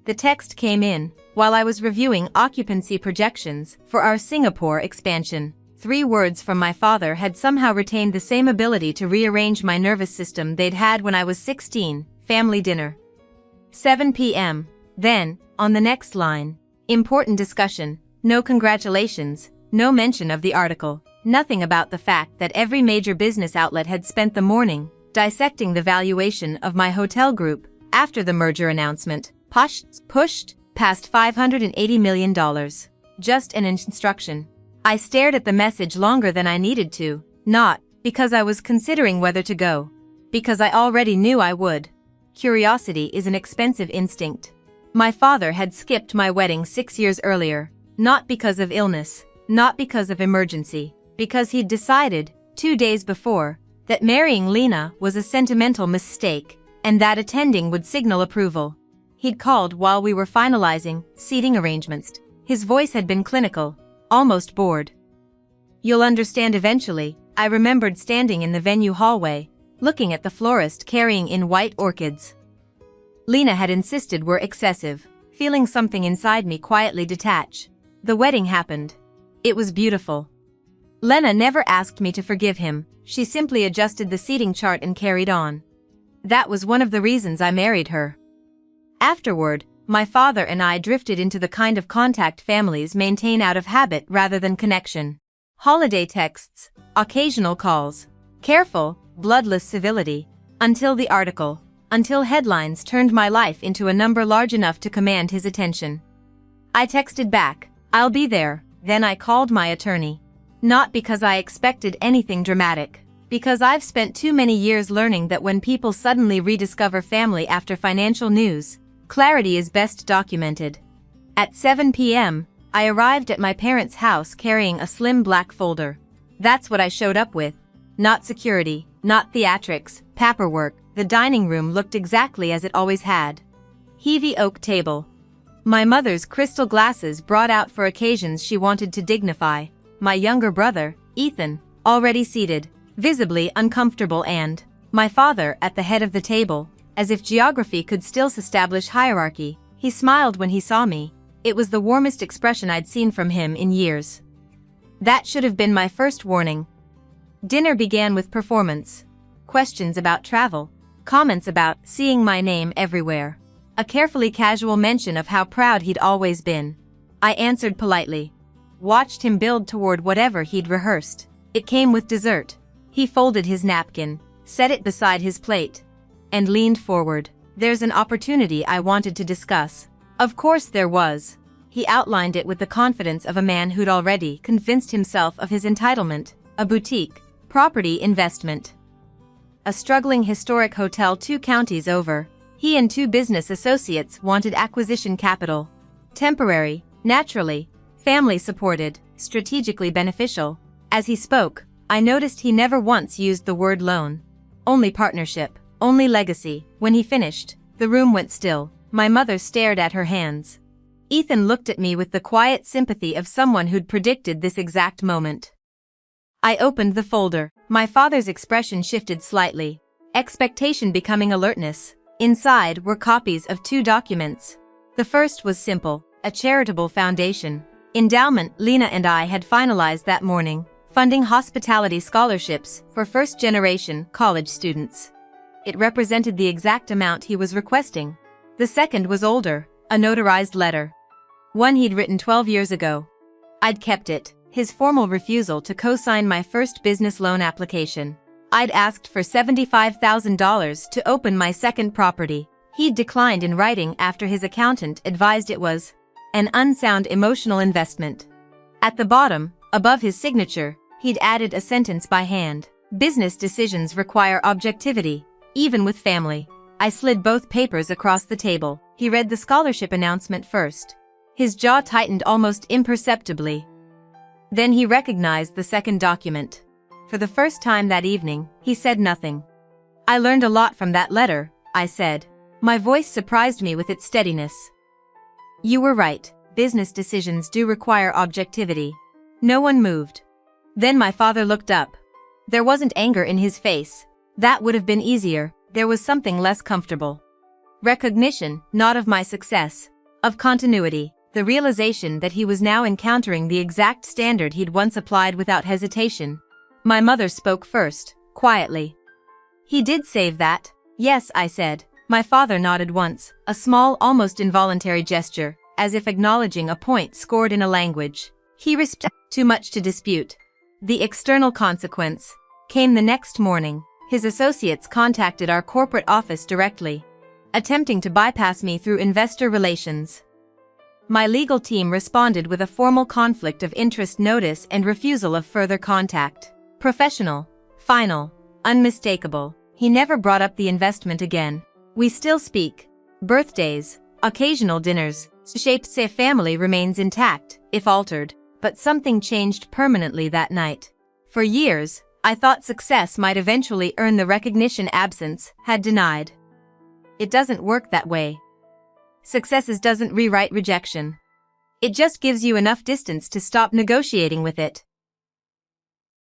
The text came in while I was reviewing occupancy projections for our Singapore expansion. 3 words from my father had somehow retained the same ability to rearrange my nervous system they'd had when I was 16, family dinner. 7 p.m. Then, on the next line, important discussion, no congratulations, no mention of the article, nothing about the fact that every major business outlet had spent the morning dissecting the valuation of my hotel group after the merger announcement, pushed past $580 million. Just an instruction. I stared at the message longer than I needed to, not because I was considering whether to go, because I already knew I would. Curiosity is an expensive instinct. My father had skipped my wedding 6 years earlier, not because of illness, not because of emergency, because he'd decided, 2 days before, that marrying Lena was a sentimental mistake, and that attending would signal approval. He'd called while we were finalizing seating arrangements. His voice had been clinical, almost bored. You'll understand eventually. I remembered standing in the venue hallway, looking at the florist carrying in white orchids. Lena had insisted were excessive, feeling something inside me quietly detach. The wedding happened. It was beautiful. Lena never asked me to forgive him, she simply adjusted the seating chart and carried on. That was one of the reasons I married her. Afterward, my father and I drifted into the kind of contact families maintain out of habit rather than connection. Holiday texts, occasional calls, careful, bloodless civility, until the article, until headlines turned my life into a number large enough to command his attention. I texted back, I'll be there, then I called my attorney. Not because I expected anything dramatic, because I've spent too many years learning that when people suddenly rediscover family after financial news, clarity is best documented. At 7 p.m., I arrived at my parents' house carrying a slim black folder. That's what I showed up with. Not security, not theatrics, paperwork. The dining room looked exactly as it always had. Heavy oak table. My mother's crystal glasses brought out for occasions she wanted to dignify. My younger brother, Ethan, already seated, visibly uncomfortable, and my father at the head of the table, as if geography could still establish hierarchy. He smiled when he saw me. It was the warmest expression I'd seen from him in years. That should have been my first warning. Dinner began with performance. Questions about travel. Comments about seeing my name everywhere. A carefully casual mention of how proud he'd always been. I answered politely. Watched him build toward whatever he'd rehearsed. It came with dessert. He folded his napkin, set it beside his plate, and leaned forward. There's an opportunity I wanted to discuss. Of course there was. He outlined it with the confidence of a man who'd already convinced himself of his entitlement. A boutique, property investment. A struggling historic hotel 2 counties over. He and 2 business associates wanted acquisition capital. Temporary, naturally, family supported, strategically beneficial. As he spoke, I noticed he never once used the word loan. Only partnership, only legacy. When he finished, the room went still. My mother stared at her hands. Ethan looked at me with the quiet sympathy of someone who'd predicted this exact moment. I opened the folder. My father's expression shifted slightly, expectation becoming alertness. Inside were copies of 2 documents. The first was simple, a charitable foundation. Endowment. Lena and I had finalized that morning, funding hospitality scholarships for first-generation college students. It represented the exact amount he was requesting. The second was older, a notarized letter. One he'd written 12 years ago. I'd kept it, his formal refusal to co-sign my first business loan application. I'd asked for $75,000 to open my second property. He'd declined in writing after his accountant advised it was an unsound emotional investment. At the bottom, above his signature, he'd added a sentence by hand. Business decisions require objectivity, even with family. I slid both papers across the table. He read the scholarship announcement first. His jaw tightened almost imperceptibly. Then he recognized the second document. For the first time that evening, he said nothing. I learned a lot from that letter, I said. My voice surprised me with its steadiness. You were right, business decisions do require objectivity. No one moved. Then my father looked up. There wasn't anger in his face. That would have been easier. There was something less comfortable. Recognition, not of my success, Of continuity, the realization that he was now encountering the exact standard he'd once applied without hesitation. My mother spoke first, quietly. "He did save that." "Yes," I said. My father nodded once, a small, almost involuntary gesture, as if acknowledging a point scored in a language he respected too much to dispute. The external consequence came the next morning. His associates contacted our corporate office directly, attempting to bypass me through investor relations. My legal team responded with a formal conflict of interest notice and refusal of further contact. Professional, final, unmistakable. He never brought up the investment again. We still speak. Birthdays, occasional dinners, Shapes' family remains intact, if altered, but something changed permanently that night. For years, I thought success might eventually earn the recognition absence had denied. It doesn't work that way. Success doesn't rewrite rejection. It just gives you enough distance to stop negotiating with it.